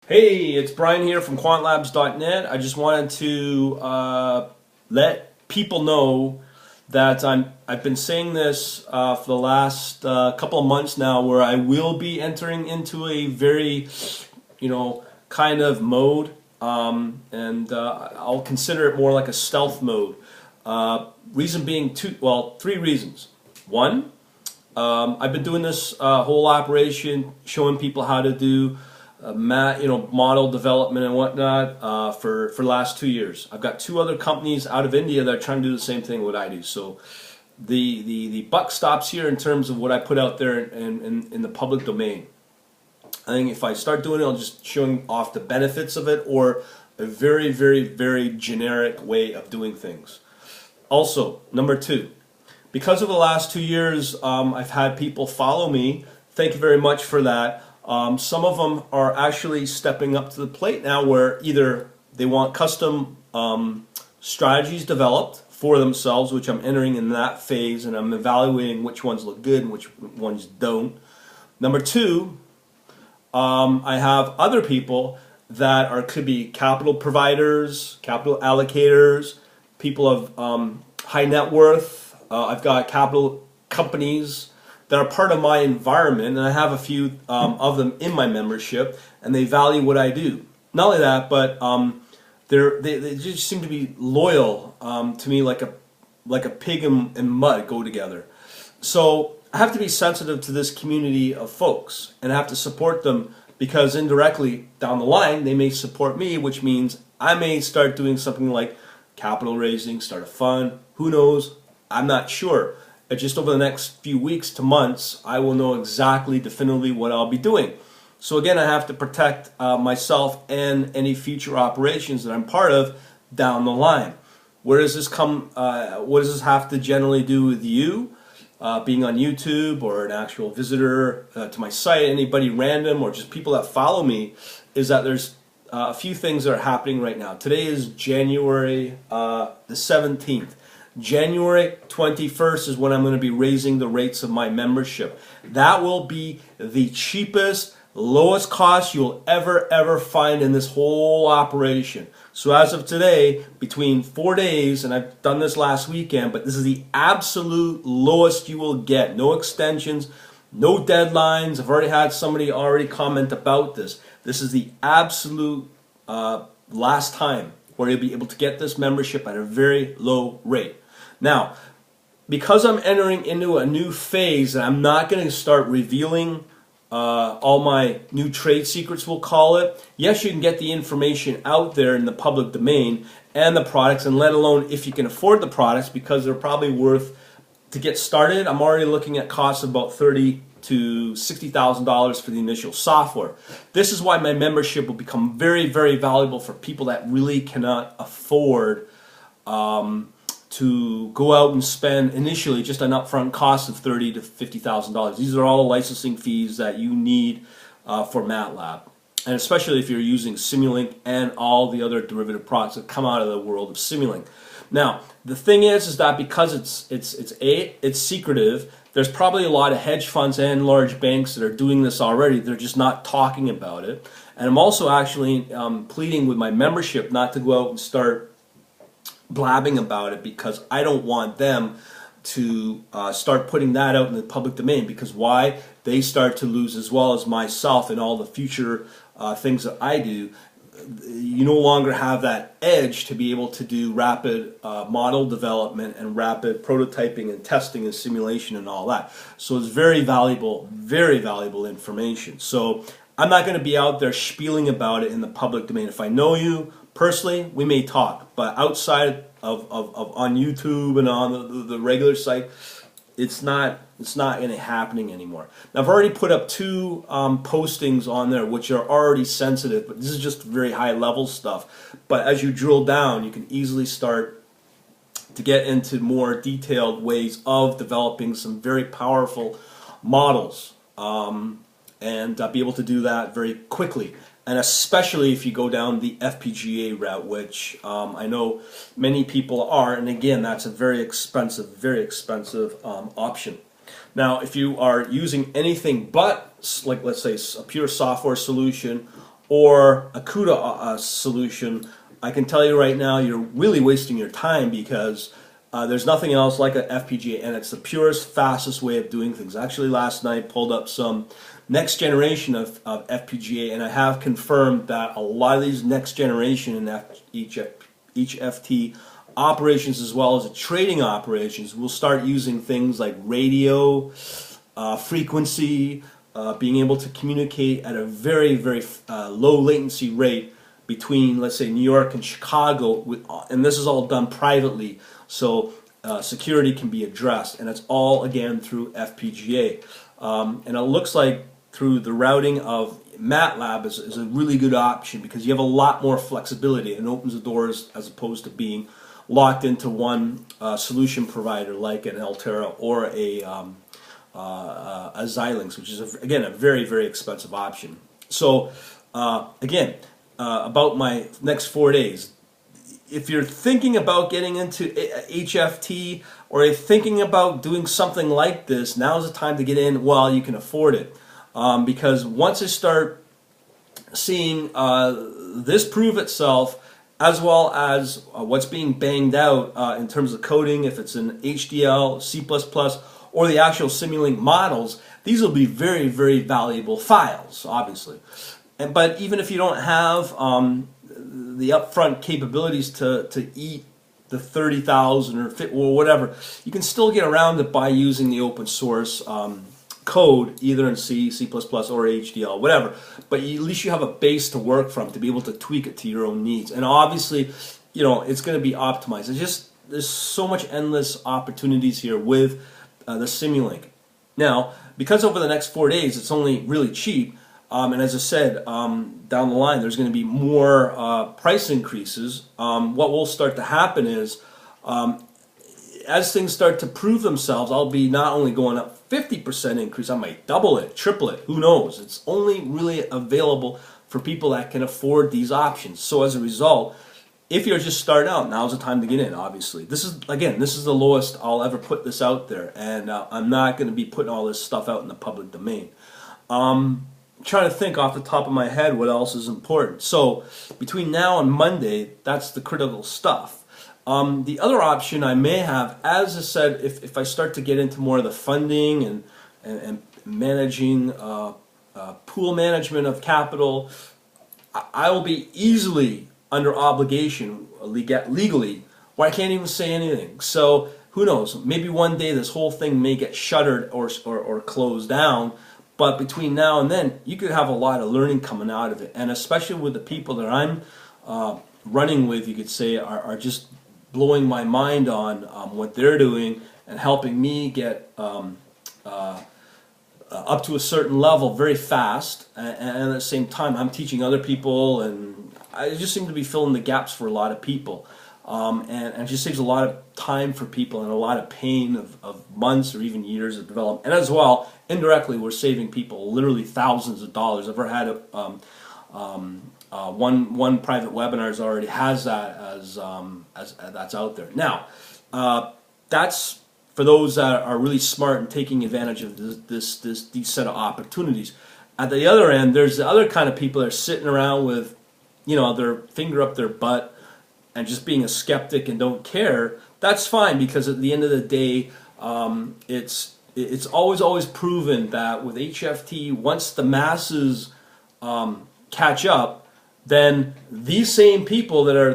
Hey, it's Brian here from quantlabs.net. I just wanted to let people know that I've been saying this for the last couple of months now, where I will be entering into a very, kind of mode, and I'll consider it more like a stealth mode. Reason being three reasons. One, I've been doing this whole operation, showing people how to do model development and whatnot for the last 2 years. I've got two other companies out of India that are trying to do the same thing what I do. So the buck stops here in terms of what I put out there in the public domain. I think if I start doing it, I'll just showing off the benefits of it, or a very, very, very generic way of doing things. Also, number two, because of the last 2 years, I've had people follow me. Thank you very much for that. Some of them are actually stepping up to the plate now, where either they want custom strategies developed for themselves, which I'm entering in that phase, and I'm evaluating which ones look good and which ones don't. Number two, I have other people that could be capital providers, capital allocators, people of high net worth. I've got capital companies that are part of my environment, and I have a few of them in my membership, and they value what I do. Not only that, but they just seem to be loyal to me, like a pig and mud go together. So I have to be sensitive to this community of folks, and I have to support them, because indirectly down the line they may support me, which means I may start doing something like capital raising, start a fund. Who knows? I'm not sure. Just over the next few weeks to months, I will know exactly, definitively what I'll be doing. So again, I have to protect myself and any future operations that I'm part of down the line. Where does this come? What does this have to generally do with you? Being on YouTube, or an actual visitor to my site, anybody random, or just people that follow me, is that there's a few things that are happening right now. Today is January the 17th. January 21st is when I'm going to be raising the rates of my membership. That will be the cheapest, lowest cost you'll ever find in this whole operation. So as of today, between 4 days, and I've done this last weekend, but this is the absolute lowest you will get. No extensions, no deadlines. I've already had somebody comment about this. This is the absolute last time where you'll be able to get this membership at a very low rate. Now, because I'm entering into a new phase, and I'm not going to start revealing all my new trade secrets, we'll call it. Yes, you can get the information out there in the public domain and the products, and let alone if you can afford the products, because they're probably worth, to get started, I'm already looking at costs of about $30,000 to $60,000 for the initial software. This is why my membership will become very, very valuable for people that really cannot afford to go out and spend initially just an upfront cost of $30,000 to $50,000. These are all licensing fees that you need for MATLAB, and especially if you're using Simulink and all the other derivative products that come out of the world of Simulink. Now, the thing is that because it's secretive, there's probably a lot of hedge funds and large banks that are doing this already. They're just not talking about it. And I'm also actually pleading with my membership not to go out and start blabbing about it, because I don't want them to start putting that out in the public domain, because why? They start to lose, as well as myself and all the future things that I do. You no longer have that edge to be able to do rapid model development and rapid prototyping and testing and simulation and all that. So it's very valuable information. So I'm not going to be out there spieling about it in the public domain. If I know you personally, we may talk, but outside of on YouTube and on the regular site, it's not any happening anymore. Now, I've already put up two postings on there which are already sensitive, but this is just very high level stuff. But as you drill down, you can easily start to get into more detailed ways of developing some very powerful models, and be able to do that very quickly. And especially if you go down the FPGA route, which I know many people are, and again, that's a very expensive option. Now, if you are using anything but, like, let's say, a pure software solution, or a CUDA solution, I can tell you right now, you're really wasting your time because there's nothing else like a FPGA, and it's the purest, fastest way of doing things. Actually, last night pulled up some next generation of FPGA, and I have confirmed that a lot of these next generation in HFT operations, as well as the trading operations, will start using things like radio frequency, being able to communicate at a very, very low latency rate between, let's say, New York and Chicago, and this is all done privately, so security can be addressed, and it's all, again, through FPGA. And it looks like through the routing of MATLAB is a really good option because you have a lot more flexibility and opens the doors as opposed to being locked into one solution provider like an Altera or a Xilinx, which is, again, a very, very expensive option. So, again, about my next 4 days, if you're thinking about getting into HFT or you're thinking about doing something like this, now's the time to get in while you can afford it. Because once I start seeing this prove itself, as well as what's being banged out in terms of coding, if it's in HDL, C++, or the actual Simulink models, these will be very, very valuable files, obviously. But even if you don't have the upfront capabilities to eat the 30,000 or whatever, you can still get around it by using the open source code, either in C, C++, or HDL, whatever. But at least you have a base to work from to be able to tweak it to your own needs. And obviously, you know, it's going to be optimized. It's just, there's so much endless opportunities here with the Simulink. Now, because over the next 4 days it's only really cheap, and as I said, down the line there's going to be more price increases. What will start to happen is, as things start to prove themselves, I'll be not only going up 50% increase, I might double it, triple it, who knows. It's only really available for people that can afford these options. So as a result, if you're just starting out, now's the time to get in, obviously. This is, again, this is the lowest I'll ever put this out there, and I'm not going to be putting all this stuff out in the public domain. Trying to think off the top of my head what else is important. So between now and Monday, that's the critical stuff. The other option I may have, as I said, if I start to get into more of the funding and managing pool management of capital, I will be easily under obligation legally, where I can't even say anything. So who knows? Maybe one day this whole thing may get shuttered or closed down. But between now and then, you could have a lot of learning coming out of it, and especially with the people that I'm running with, you could say, are just blowing my mind on what they're doing and helping me get up to a certain level very fast. And at the same time, I'm teaching other people, and I just seem to be filling the gaps for a lot of people. And it just saves a lot of time for people and a lot of pain of months or even years of development. And as well, indirectly, we're saving people literally thousands of dollars. I've ever had one private webinar already has that as that's out there. Now, that's for those that are really smart and taking advantage of these set of opportunities. At the other end, there's the other kind of people that are sitting around with, you know, their finger up their butt and just being a skeptic and don't care. That's fine, because at the end of the day, it's always proven that with HFT, once the masses catch up, then these same people that are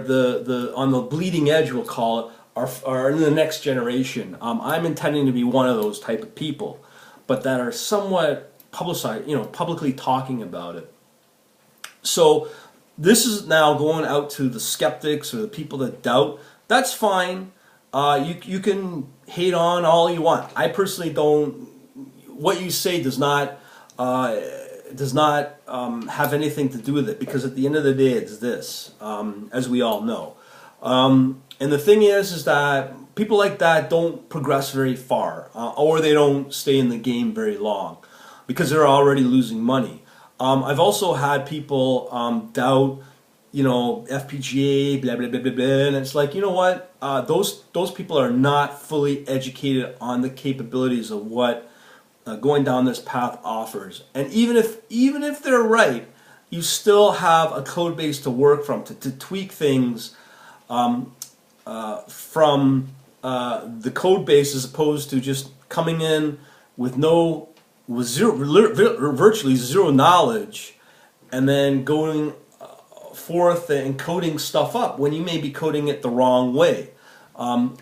on the bleeding edge, we'll call it, are in the next generation. I'm intending to be one of those type of people, but that are somewhat publicized, you know, publicly talking about it. So this is now going out to the skeptics or the people that doubt. That's fine. You can hate on all you want. I personally don't. What you say does not have anything to do with it, because at the end of the day, it's this, as we all know. And the thing is that people like that don't progress very far, or they don't stay in the game very long, because they're already losing money. I've also had people doubt, you know, FPGA, blah, blah, blah, blah, blah, and it's like, you know what, those people are not fully educated on the capabilities of what going down this path offers. And even if they're right, you still have a code base to work from, to tweak things from the code base, as opposed to just coming in with virtually zero knowledge, and then going forth and coding stuff up when you may be coding it the wrong way.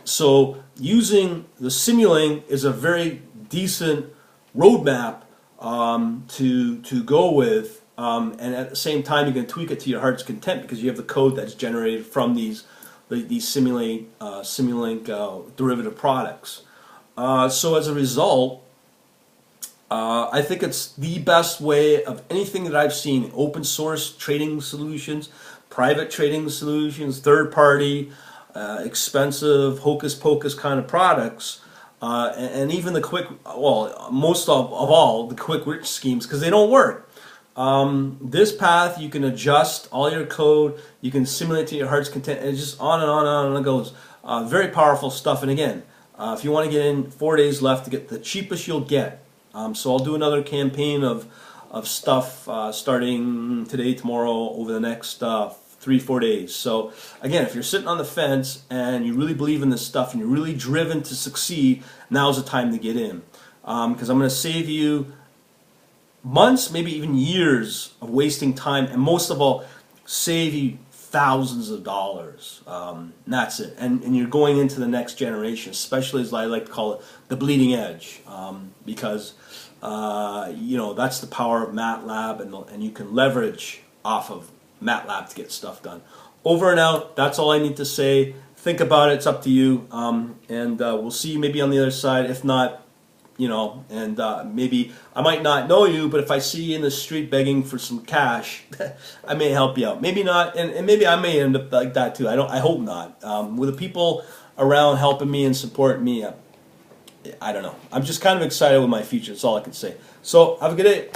So using the Simulink is a very decent roadmap to go with, and at the same time you can tweak it to your heart's content, because you have the code that's generated from these Simulink derivative products. So as a result, I think it's the best way of anything that I've seen: open source trading solutions, private trading solutions, third party, expensive hocus pocus kind of products, and even the most of all, the quick rich schemes, because they don't work. This path, you can adjust all your code, you can simulate to your heart's content, and it's just on and on and on and it goes. Very powerful stuff. And again, if you want to get in, 4 days left to get the cheapest you'll get. So I'll do another campaign of stuff starting today, tomorrow, over the next 3-4 days. So again, if you're sitting on the fence and you really believe in this stuff and you're really driven to succeed, now's the time to get in, because I'm going to save you months, maybe even years of wasting time, and most of all, save you thousands of dollars. And that's it. And you're going into the next generation, especially, as I like to call it, the bleeding edge, because that's the power of MATLAB, and you can leverage off of MATLAB to get stuff done. Over and out. That's all I need to say. Think about it. It's up to you. And we'll see you maybe on the other side. If not, and maybe I might not know you, but if I see you in the street begging for some cash, I may help you out. Maybe not, and maybe I may end up like that too. I hope not. With the people around helping me and supporting me, I don't know. I'm just kind of excited with my future. That's all I can say. So have a good day.